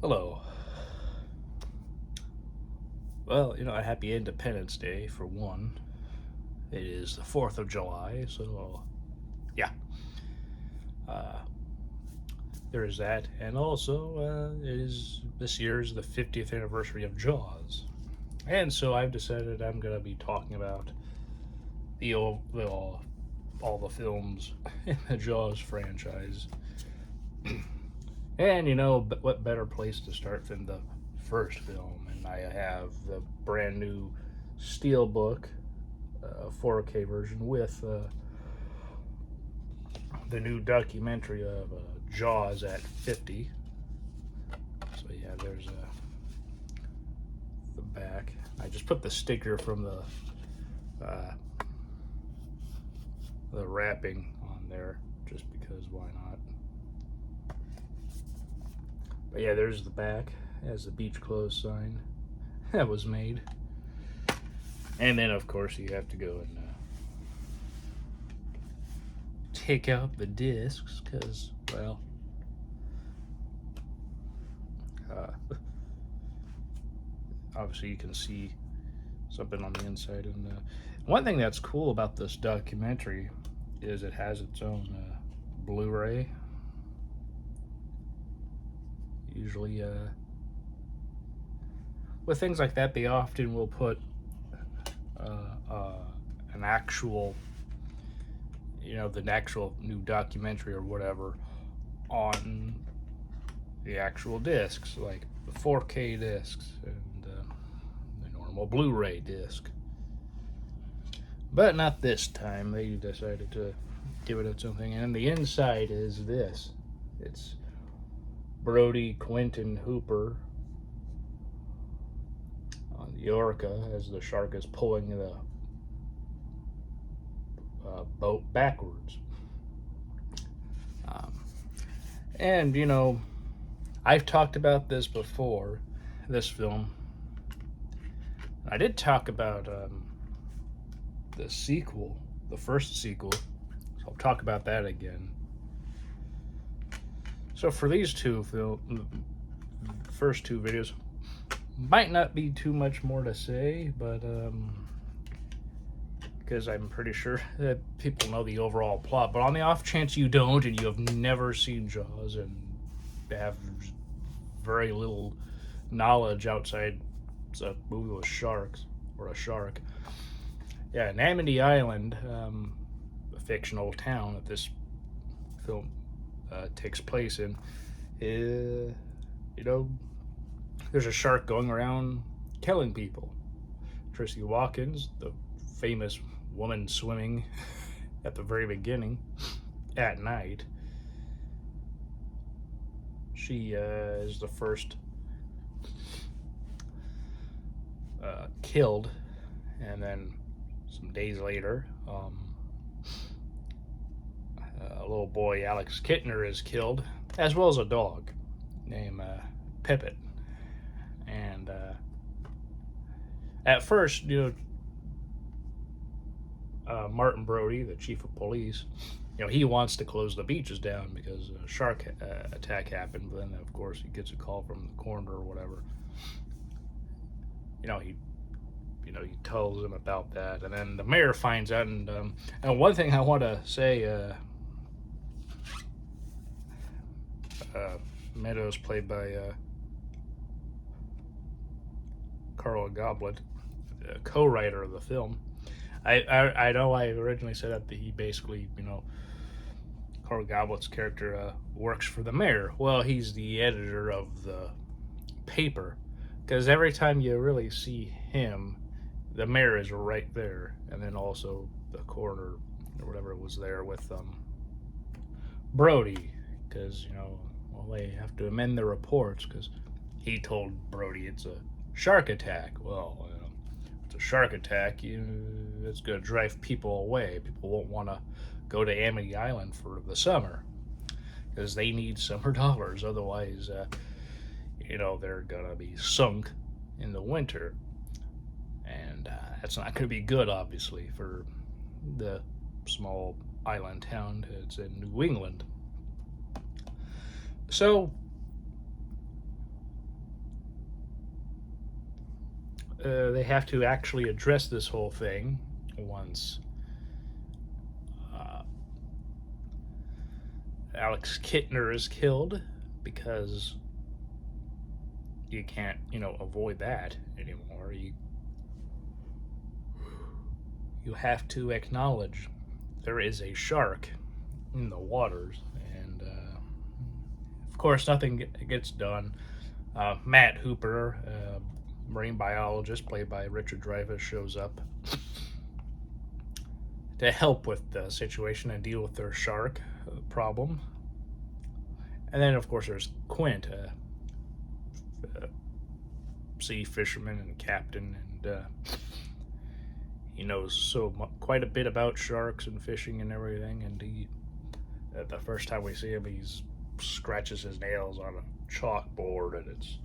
Hello. Well, a happy Independence Day for one. It is the 4th of July, so yeah, uh, there is that. And also, this year's the 50th anniversary of Jaws. And so I've decided I'm going to be talking about all the films in the Jaws franchise. And what better place to start than the first film? And I have the brand new Steelbook 4K version with the new documentary of Jaws at 50. So yeah, there's the back. I just put the sticker from the wrapping on there just because why not? But yeah, there's the back. It has the beach clothes sign that was made. And then, of course, you have to go and take out the discs because, well, obviously you can see something on the inside. And one thing that's cool about this documentary is it has its own Blu-ray. Usually, with things like that, they often will put an actual, the actual new documentary or whatever on the actual discs, like the 4K discs and the normal Blu-ray disc. But not this time. They decided to give it its own thing. And the inside is this. It's Brody Quentin Hooper on the Orca as the shark is pulling the boat backwards. And I've talked about this before, this film. I did talk about the sequel, the first sequel, so I'll talk about that again. So for these first two videos, might not be too much more to say, but because I'm pretty sure that people know the overall plot. But on the off chance you don't, and you have never seen Jaws and have very little knowledge outside a movie with sharks or a shark, yeah, in Amity Island, a fictional town that this film takes place in, there's a shark going around killing people. Tracy Watkins, the famous woman swimming at the very beginning at night, she is the first killed, and then some days later, a little boy, Alex Kittner, is killed, as well as a dog named Pippet. And at first, Martin Brody, the chief of police, he wants to close the beaches down because a shark attack happened. But then, of course, he gets a call from the coroner or whatever. He tells him about that, and then the mayor finds out. And one thing I want to say, Meadows, played by Carl Goblet, co-writer of the film. I know I originally said that he basically, Carl Goblet's character works for the mayor. Well, he's the editor of the paper, because every time you really see him, the mayor is right there, and then also the coroner or whatever was there with Brody, because they have to amend the reports because he told Brody it's a shark attack. Well, it's a shark attack. It's going to drive people away. People won't want to go to Amity Island for the summer because they need summer dollars. Otherwise, they're going to be sunk in the winter. And that's not going to be good, obviously, for the small island town that's in New England. So, they have to actually address this whole thing once Alex Kittner is killed, because you can't, avoid that anymore. You have to acknowledge there is a shark in the waters, and of course nothing gets done. Matt Hooper, marine biologist played by Richard Dreyfuss, shows up to help with the situation and deal with their shark problem. And then, of course, there's Quint, sea fisherman and captain, and he knows quite a bit about sharks and fishing and everything. And the first time we see him, he scratches his nails on a chalkboard, and it's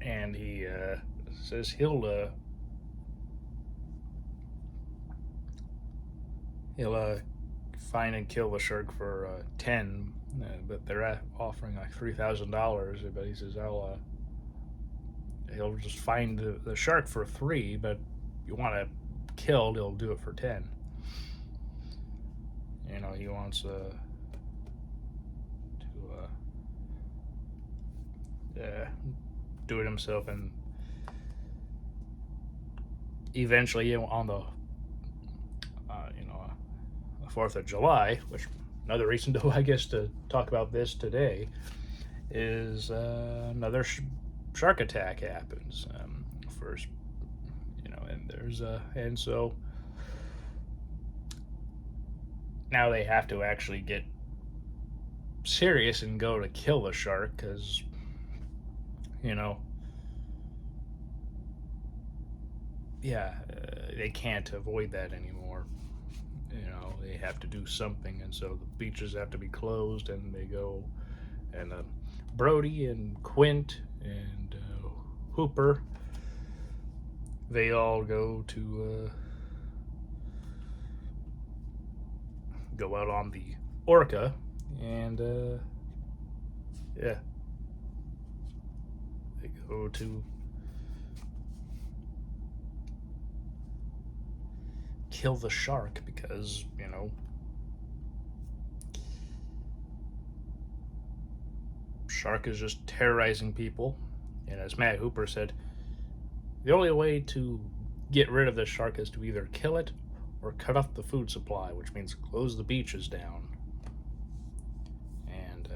and he says he'll find and kill the shark for 10, but they're offering like $3,000. But he says he'll just find the shark for 3, but you want it killed, he'll do it for 10. He wants to do it himself, and eventually, on the 4th of July, which another reason to, I guess, to talk about this today, is another shark attack happens. First, and there's and so now they have to actually get serious and go to kill the shark, because they can't avoid that anymore. They have to do something, and so the beaches have to be closed, and they go, and Brody and Quint and Hooper, they all go to go out on the Orca, and they go to kill the shark, because shark is just terrorizing people. And as Matt Hooper said, the only way to get rid of the shark is to either kill it or cut off the food supply, which means close the beaches down. And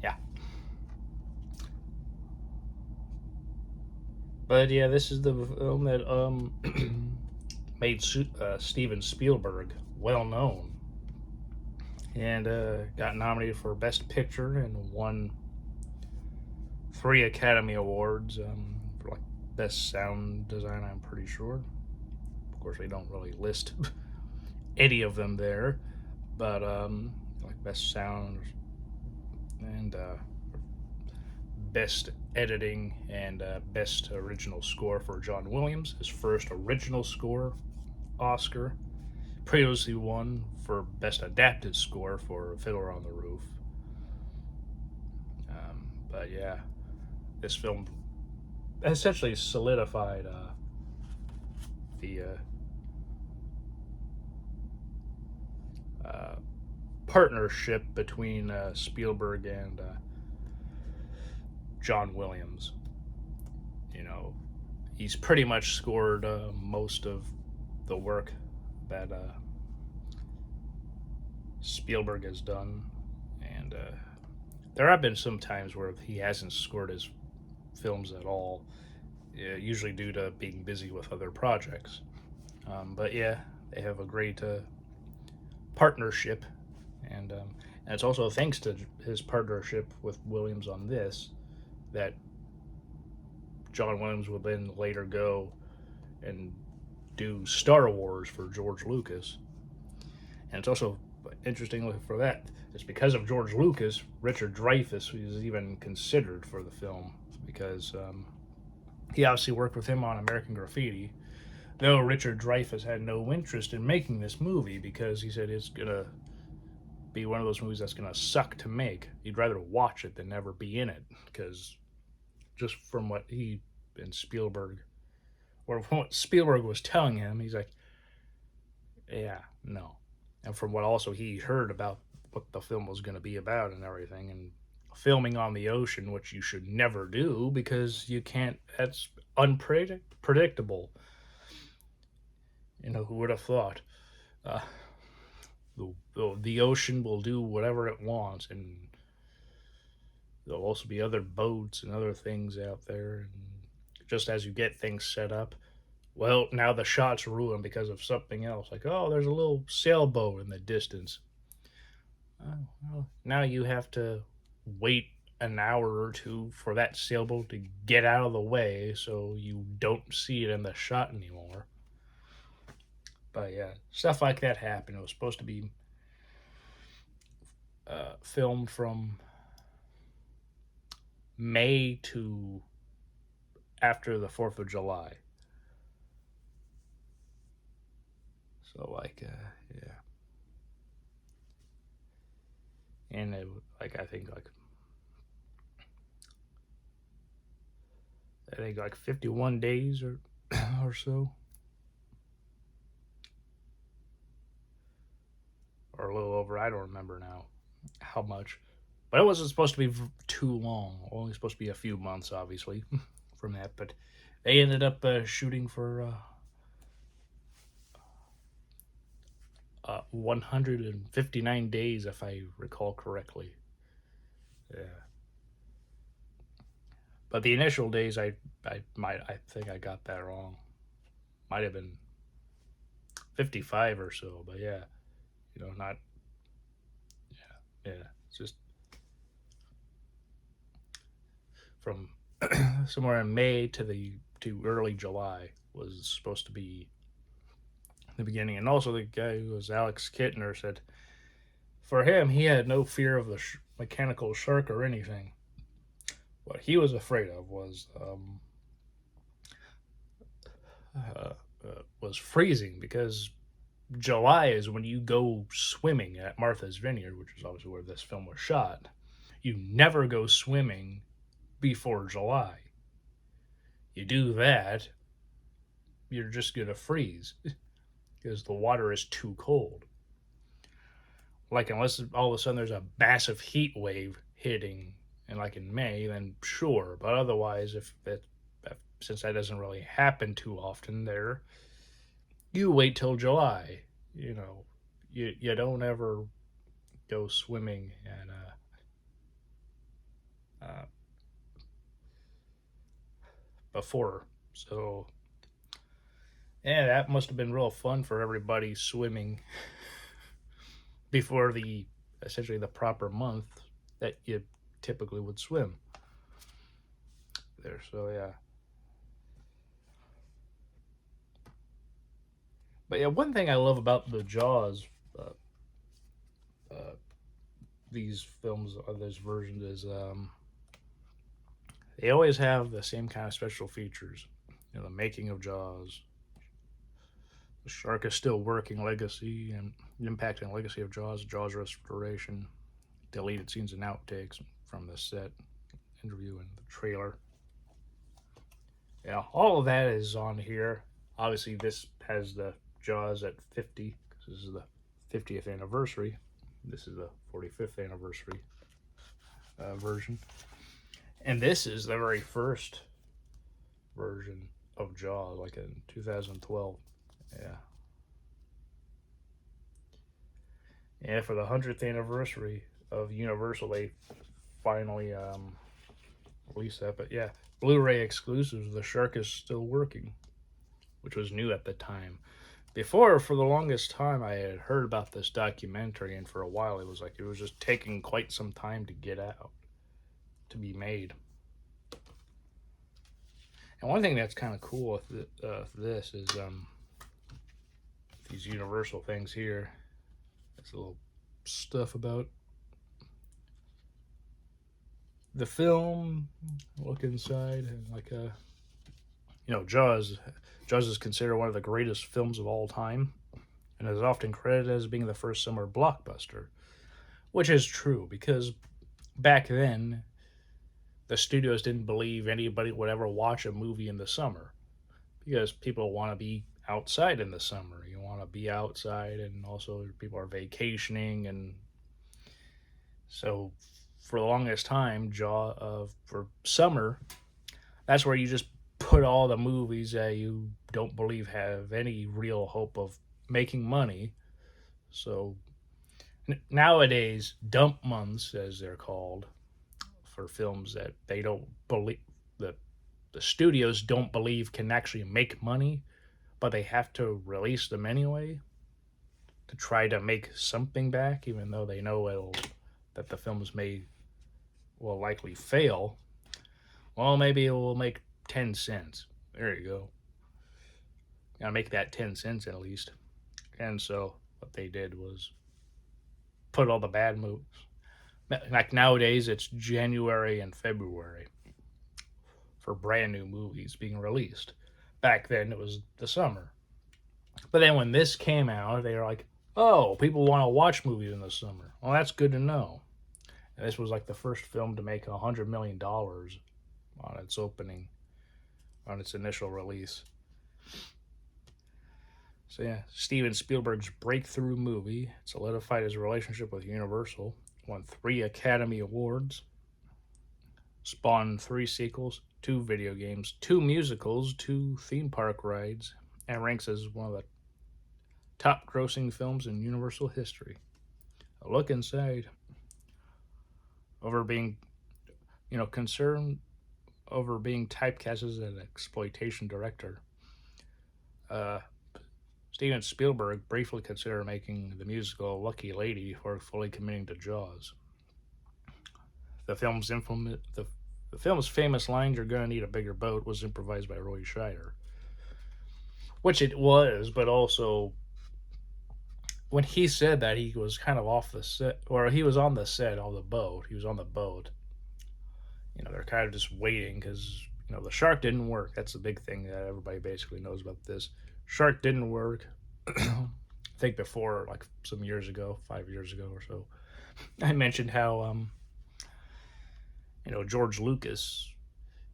yeah. But yeah, this is the film that made Steven Spielberg well known, and got nominated for Best Picture and won 3 Academy Awards for like Best Sound Design, I'm pretty sure. Of course, they don't really list any of them there, but like Best Sound and Best Editing and Best Original Score for John Williams, his first original score Oscar. Previously won for Best Adapted Score for Fiddler on the Roof. But yeah, this film essentially solidified the partnership between Spielberg and John Williams. He's pretty much scored most of the work that Spielberg has done, and there have been some times where he hasn't scored his films at all, usually due to being busy with other projects. But yeah, they have a great partnership, and it's also thanks to his partnership with Williams on this that John Williams would then later go and do Star Wars for George Lucas. And it's also interesting for that, it's because of George Lucas, Richard Dreyfuss was even considered for the film, because he obviously worked with him on American Graffiti, though Richard Dreyfuss had no interest in making this movie, because he said it's gonna be one of those movies that's gonna suck to make. You'd rather watch it than never be in it, because just from what he and Spielberg, or from what Spielberg was telling him, he's like, yeah, no. And from what also he heard about what the film was going to be about and everything, and filming on the ocean, which you should never do because you can't, that's unpredictable. You know, who would have thought? Uh, the ocean will do whatever it wants, and there'll also be other boats and other things out there. And just as you get things set up, well, now the shot's ruined because of something else. Like, oh, there's a little sailboat in the distance. Well, now you have to wait an hour or two for that sailboat to get out of the way so you don't see it in the shot anymore. But yeah, stuff like that happened. It was supposed to be filmed from May to after the 4th of July. So, like, yeah. And it, like, I think like 51 days or or so, or a little over. I don't remember now how much, but it wasn't supposed to be too long. Only supposed to be a few months, obviously, from that. But they ended up shooting for 159 days, if I recall correctly. Yeah. But the initial days, I think I got that wrong. Might have been 55 or so, but yeah, not, yeah, it's just from somewhere in May to early July was supposed to be the beginning. And also the guy who was Alex Kittner said for him he had no fear of the mechanical shark or anything. What he was afraid of was freezing, because July is when you go swimming at Martha's Vineyard, which is obviously where this film was shot. You never go swimming before July. You do that, you're just gonna freeze because the water is too cold. Like, unless all of a sudden there's a massive heat wave hitting, and like in May, then sure. But otherwise, since that doesn't really happen too often there, you wait till July. You don't ever go swimming and before. So yeah, that must have been real fun for everybody swimming before essentially the proper month that you typically would swim there. So yeah. But yeah, one thing I love about the Jaws, these films, or those versions, is they always have the same kind of special features. The making of Jaws, the shark is still working legacy and impacting legacy of Jaws restoration, deleted scenes and outtakes from the set, interview, and the trailer. Yeah, all of that is on here. Obviously, this has the Jaws at 50, because this is the 50th anniversary. This is the 45th anniversary version. And this is the very first version of Jaws, like in 2012. Yeah. Yeah, for the 100th anniversary of Universal, they finally released that. But yeah, Blu-ray exclusives, The Shark is Still Working, which was new at the time. Before, for the longest time, I had heard about this documentary, and for a while it was just taking quite some time to get out, to be made. And one thing that's kind of cool with this is these Universal things here. There's a little stuff about the film. Look inside, and like Jaws is considered one of the greatest films of all time, and is often credited as being the first summer blockbuster. which is true because back then the studios didn't believe anybody would ever watch a movie in the summer because people want to be outside in the summer. You want to be outside, and also people are vacationing, and so for the longest time, for summer, that's where you just put all the movies that you don't believe have any real hope of making money. So nowadays, dump months, as they're called, for films that they don't believe that the studios don't believe can actually make money, but they have to release them anyway to try to make something back, even though they know that the films will likely fail. Well, maybe it will make 10 cents. There you go. Gotta make that 10 cents at least. And so what they did was put all the bad movies. Like nowadays, it's January and February for brand new movies being released. Back then, it was the summer. But then when this came out, they were like, oh, people want to watch movies in the summer. Well, that's good to know. And this was like the first film to make $100 million on its opening, on its initial release. So yeah, Steven Spielberg's breakthrough movie solidified his relationship with Universal, won 3 Academy Awards, spawned 3 sequels, 2 video games, 2 musicals, 2 theme park rides, and ranks as one of the top grossing films in Universal history. A look inside. Over being, concerned over being typecast as an exploitation director. Uh, Steven Spielberg briefly considered making the musical Lucky Lady before fully committing to Jaws. The film's famous line, "You're gonna need a bigger boat," was improvised by Roy Scheider. Which it was, but also when he said that, he was kind of off the set, or he was on the set on the boat. He was on the boat. They're kind of just waiting because the shark didn't work. That's the big thing that everybody basically knows about this. Shark didn't work. I think before, like some years ago, 5 years ago or so, I mentioned how George Lucas,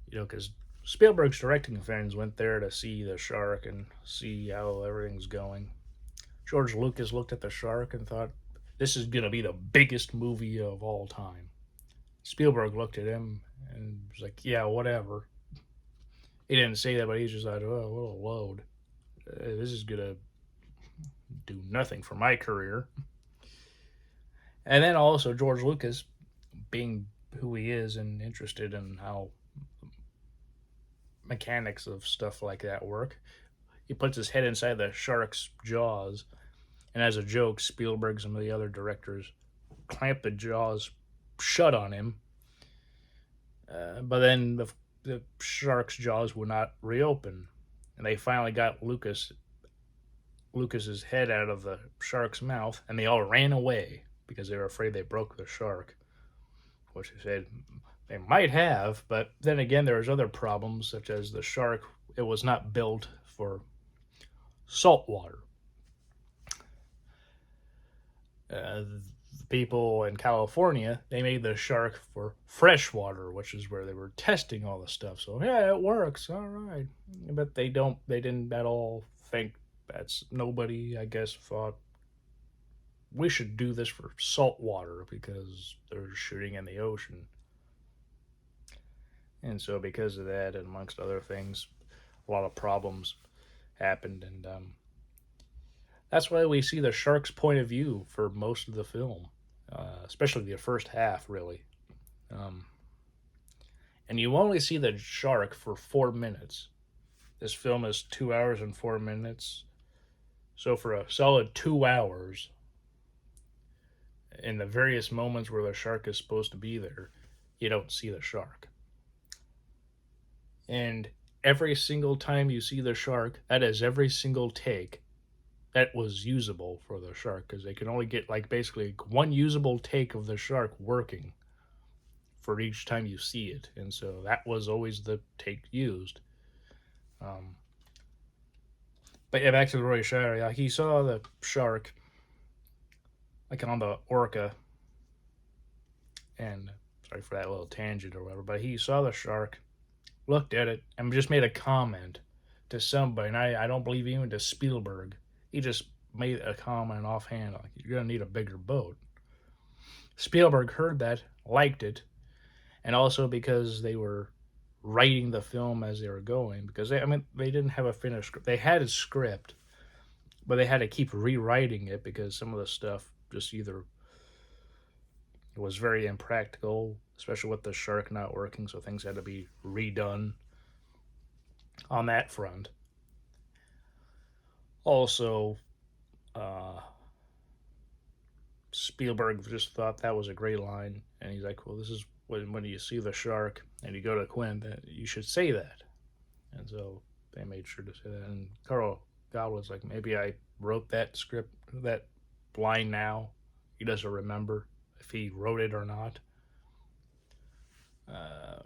because Spielberg's directing fans went there to see the shark and see how everything's going. George Lucas looked at the shark and thought, this is going to be the biggest movie of all time. Spielberg looked at him and was like, yeah, whatever. He didn't say that, but he just thought, oh, what a load. This is going to do nothing for my career. And then also George Lucas, being who he is and interested in how mechanics of stuff like that work, he puts his head inside the shark's jaws, and as a joke, Spielberg and some of the other directors clamp the jaws shut on him. But then the shark's jaws would not reopen, and they finally got Lucas's head out of the shark's mouth, and they all ran away because they were afraid they broke the shark. Which he said they might have, but then again, there was other problems, such as the shark. It was not built for salt water. The people in California, they made the shark for fresh water, which is where they were testing all the stuff. So yeah, it works, all right. But they didn't at all think nobody, I guess, thought we should do this for salt water because they're shooting in the ocean. And so because of that, and amongst other things, a lot of problems happened, and that's why we see the shark's point of view for most of the film, especially the first half, really. Um, and you only see the shark for 4 minutes. This film is 2 hours and 4 minutes. So for a solid 2 hours, in the various moments where the shark is supposed to be there, you don't see the shark. And every single time you see the shark, that is every single take that was usable for the shark, because they can only get like basically one usable take of the shark working for each time you see it, and so that was always the take used. But yeah, back to Roy Scheider. Yeah, he saw the shark like on the orca, And sorry for that little tangent or whatever, but he saw the shark, looked at it, and just made a comment to somebody. And I don't believe even to Spielberg. He just made a comment offhand, like, you're going to need a bigger boat. Spielberg heard that, liked it, and also because they were writing the film as they were going, because they didn't have a finished script. They had a script, but they had to keep rewriting it because some of the stuff just either was very impractical, especially with the shark not working, so things had to be redone on that front. Also, uh, Spielberg just thought that was a great line, and he's like, "Well, this is when you see the shark and you go to Quinn, that you should say that." And so they made sure to say that. And Carl God was like, "Maybe I wrote that script, that line now. He doesn't remember if he wrote it or not."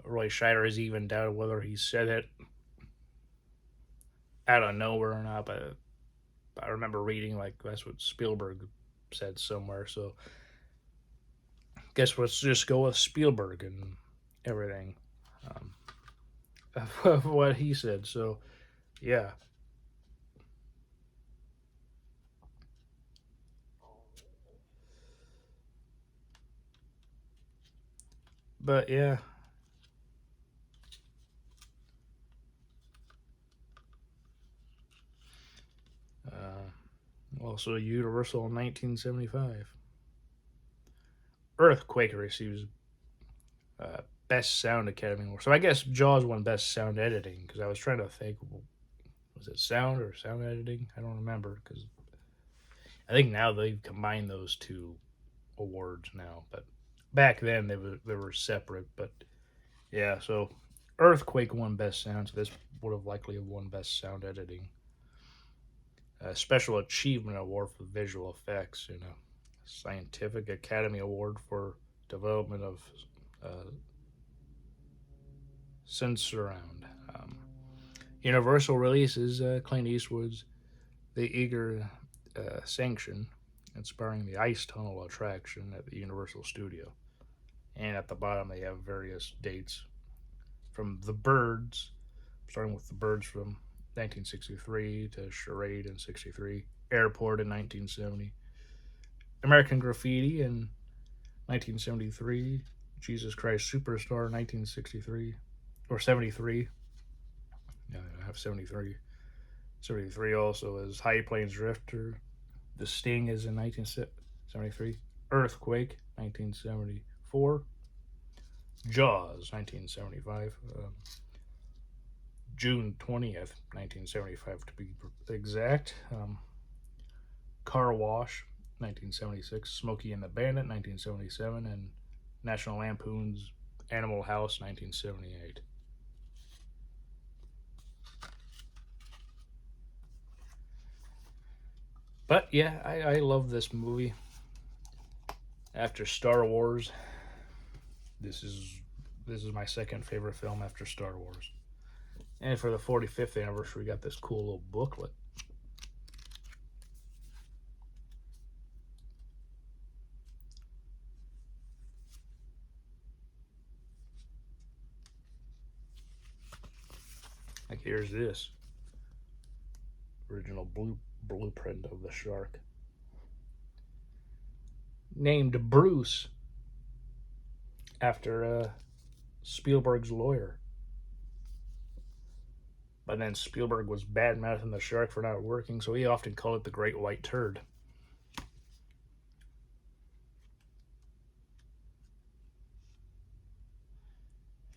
Roy Scheider has even doubted whether he said it out of nowhere or not, but I remember reading like that's what Spielberg said somewhere. So guess let's just go with Spielberg and everything of what he said. So yeah, but yeah. Also, Universal in 1975. Earthquake receives Best Sound Academy Award. So I guess Jaws won Best Sound Editing because I was trying to think, was it sound or sound editing? I don't remember because I think now they've combined those two awards now. But back then they were separate. But yeah, so Earthquake won Best Sound, so this would have likely won Best Sound Editing. Special Achievement Award for Visual Effects, Scientific Academy Award for Development of uh, Sensurround. Universal releases Clint Eastwood's The Eager Sanction, inspiring the Ice Tunnel attraction at the Universal Studio. And at the bottom, they have various dates from The Birds, starting with The Birds from 1963 to Charade in 63, Airport in 1970, American Graffiti in 1973, Jesus Christ Superstar in 1963, or 73. Yeah, I have 73. 73 also is High Plains Drifter. The Sting is in 1973. Earthquake, 1974. Jaws, 1975. June 20th, 1975 to be exact. Car Wash, 1976. Smokey and the Bandit, 1977. And National Lampoon's Animal House, 1978. But yeah, I love this movie. After Star Wars, this is this is my second favorite film after Star Wars. And for the 45th anniversary, we got this cool little booklet. Like here's this original blueprint of the shark, named Bruce after Spielberg's lawyer. But then Spielberg was bad mouthing the shark for not working, so he often called it the Great White Turd.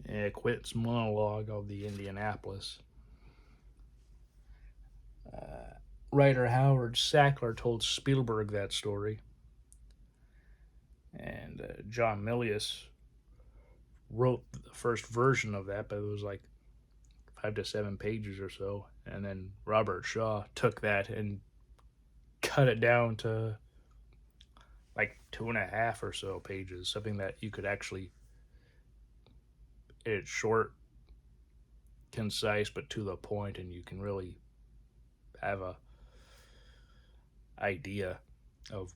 And Quint's monologue of the Indianapolis. Writer Howard Sackler told Spielberg that story, and John Milius wrote the first version of that, but it was like 5 to 7 pages or so. And then Robert Shaw took that and cut it down to like 2.5 or so pages, something that you could actually, it's short, concise, but to the point, and you can really have a idea of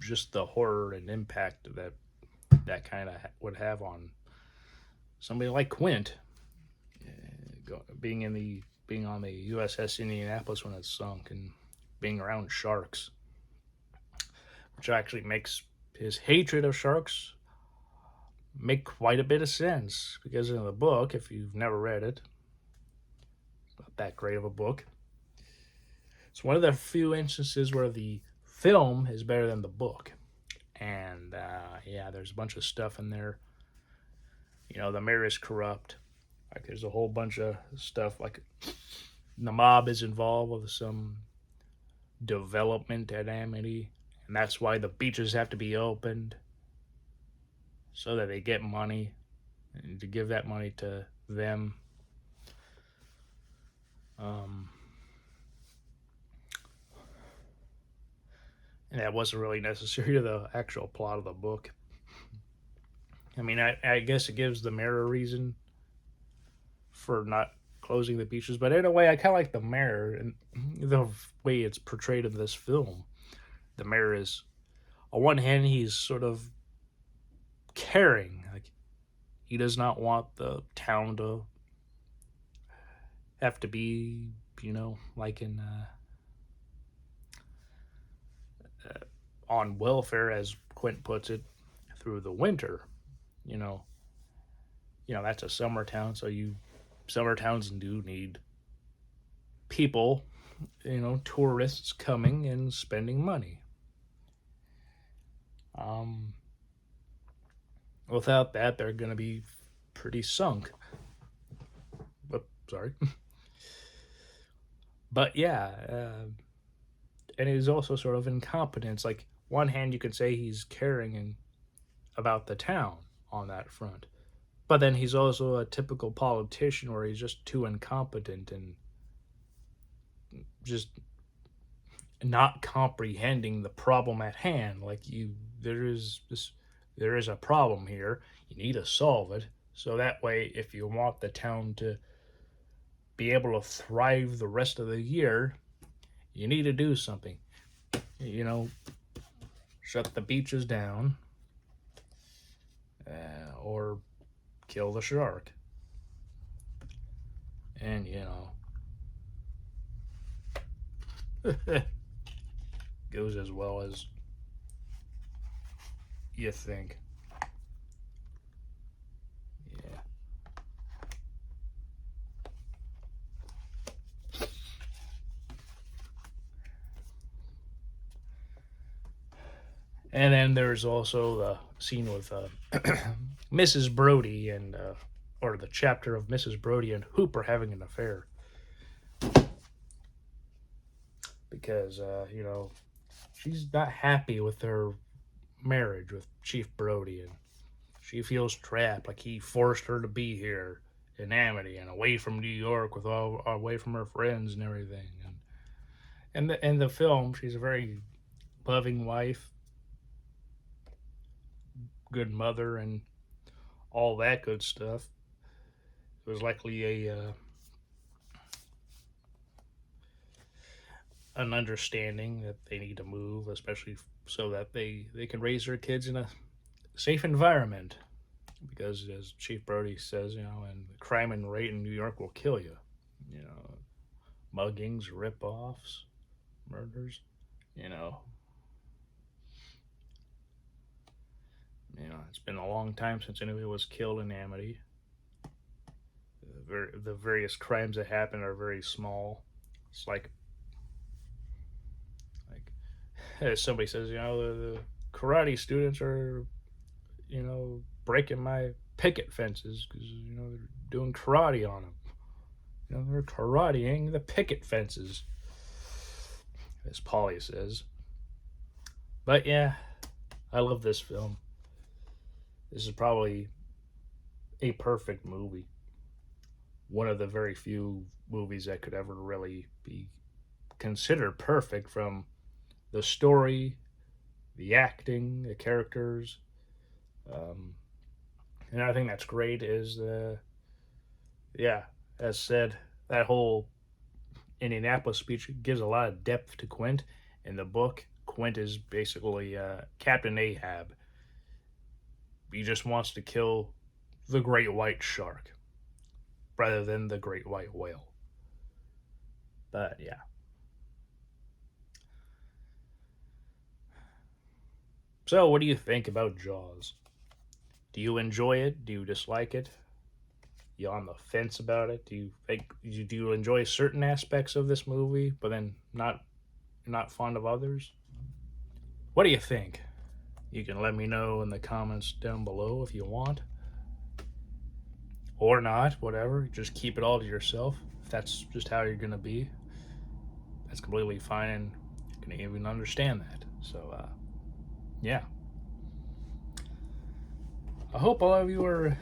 just the horror and impact that that kind of would have on somebody like Quint, being on the USS Indianapolis when it sunk and being around sharks, which actually makes his hatred of sharks make quite a bit of sense, because in the book, if you've never read it, it's not that great of a book. It's one of the few instances where the film is better than the book. And yeah, there's a bunch of stuff in there. The mayor is corrupt. Like, there's a whole bunch of stuff. Like, the mob is involved with some development at Amity, and that's why the beaches have to be opened, so that they get money, and to give that money to them. And that wasn't really necessary to the actual plot of the book. I mean, I guess it gives the mayor a reason for not closing the beaches, but in a way, I kind of like the mayor and the way it's portrayed in this film. The mayor is, on one hand, he's sort of caring. Like, he does not want the town to have to be, like in on welfare, as Quint puts it, through the winter. That's a summer town, so summer towns do need people, tourists coming and spending money. Without that, they're going to be pretty sunk. But sorry. But yeah, and he's also sort of incompetent. Like, one hand, you could say he's caring about the town on that front, but then he's also a typical politician where he's just too incompetent and just not comprehending the problem at hand. Like, there is a problem here. You need to solve it, so that way, if you want the town to be able to thrive the rest of the year, you need to do something. Shut the beaches down, or kill the shark. And goes as well as you think. Yeah. And then there's also the scene with Mrs. Brody and or the chapter of Mrs. Brody and Hooper having an affair, because she's not happy with her marriage with Chief Brody, and she feels trapped. Like, he forced her to be here in Amity and away from New York, away from her friends and everything. And in the film, she's a very loving wife, good mother, and all that good stuff. It was likely an understanding that they need to move, especially so that they can raise their kids in a safe environment. Because, as Chief Brody says, and the crime and rate in New York will kill you. Muggings, rip-offs, murders. It's been a long time since anybody was killed in Amity. The various crimes that happen are very small. It's like as somebody says, the karate students are, breaking my picket fences because, they're doing karate on them. They're karateing the picket fences, as Polly says. But yeah, I love this film. This is probably a perfect movie. One of the very few movies that could ever really be considered perfect, from the story, the acting, the characters. And I think that's great is, as said, that whole Indianapolis speech gives a lot of depth to Quint. In the book, Quint is basically Captain Ahab. He just wants to kill the great white shark rather than the great white whale. But yeah. So, what do you think about Jaws? Do you enjoy it? Do you dislike it? You on the fence about it? Do you enjoy certain aspects of this movie, but then not fond of others? What do you think? You can let me know in the comments down below if you want. Or not, whatever. Just keep it all to yourself. If that's just how you're gonna be, that's completely fine, and I can even understand that. So, yeah. I hope all of you are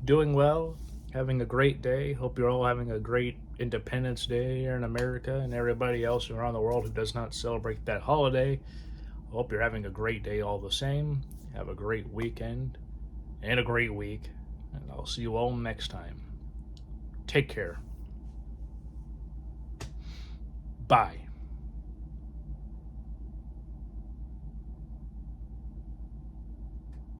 doing well, having a great day. Hope you're all having a great Independence Day here in America, and everybody else around the world who does not celebrate that holiday. I hope you're having a great day all the same. Have a great weekend and a great week, and I'll see you all next time. Take care. Bye.